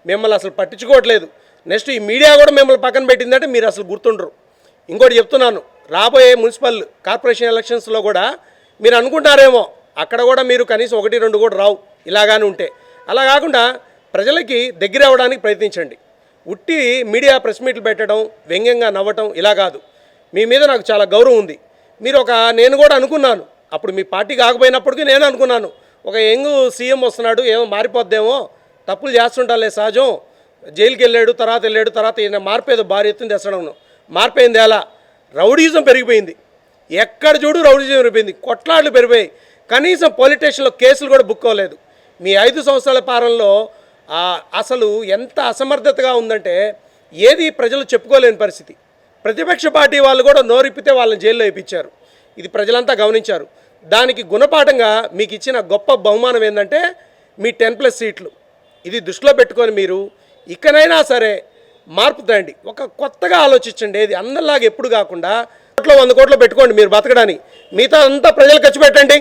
మిమ్మల్ని అసలు పట్టించుకోవట్లేదు. నెక్స్ట్ ఈ మీడియా కూడా మిమ్మల్ని పక్కన పెట్టిందంటే మీరు అసలు గుర్తుండరు. ఇంకోటి చెప్తున్నాను, రాబోయే మున్సిపల్ కార్పొరేషన్ ఎలక్షన్స్లో కూడా మీరు అనుకుంటారేమో అక్కడ కూడా మీరు కనీసం 1-2 కూడా రావు ఇలాగానే ఉంటే. అలా కాకుండా ప్రజలకి దగ్గర అవ్వడానికి ప్రయత్నించండి. ఉట్టి మీడియా ప్రెస్ మీట్లు పెట్టడం, వ్యంగ్యంగా నవ్వటం ఇలా కాదు. మీ మీద నాకు చాలా గౌరవం ఉంది. మీరు నేను కూడా అనుకున్నాను, అప్పుడు మీ పార్టీ కాకపోయినప్పటికీ నేను అనుకున్నాను, ఒక యంగ్ సీఎం వస్తున్నాడు, ఏమో మారిపోద్దేమో, తప్పులు చేస్తుంటాలే సహజం, జైలుకి వెళ్ళాడు, తర్వాత ఈయన మార్పేదో భారీ ఎత్తున తెచ్చడం. మార్పైంది ఎలా? రౌడీజం పెరిగిపోయింది. ఎక్కడ చూడు రౌడీజం పెరిగిపోయింది, కొట్లాట్లు పెరిగిపోయాయి. కనీసం పోలీస్ స్టేషన్లో కేసులు కూడా బుక్ అవ్వలేదు. మీ 5 సంవత్సరాల పాలనలో అసలు ఎంత అసమర్థతగా ఉందంటే ఏది ప్రజలు చెప్పుకోలేని పరిస్థితి. ప్రతిపక్ష పార్టీ వాళ్ళు కూడా నోరిప్పితే వాళ్ళని జైల్లో వేయించారు. ఇది ప్రజలంతా గమనించారు. దానికి గుణపాఠంగా మీకు ఇచ్చిన గొప్ప బహుమానం ఏంటంటే మీ 10+ సీట్లు. ఇది దృష్టిలో పెట్టుకొని మీరు ఇకనైనా సరే మార్పు తండి, ఒక కొత్తగా ఆలోచించండి. ఏది అందరిలాగా ఎప్పుడు కాకుండా 100 కోట్లు పెట్టుకోండి మీరు బతకడానికి, మిగతా అంతా ప్రజలు ఖర్చు పెట్టండి.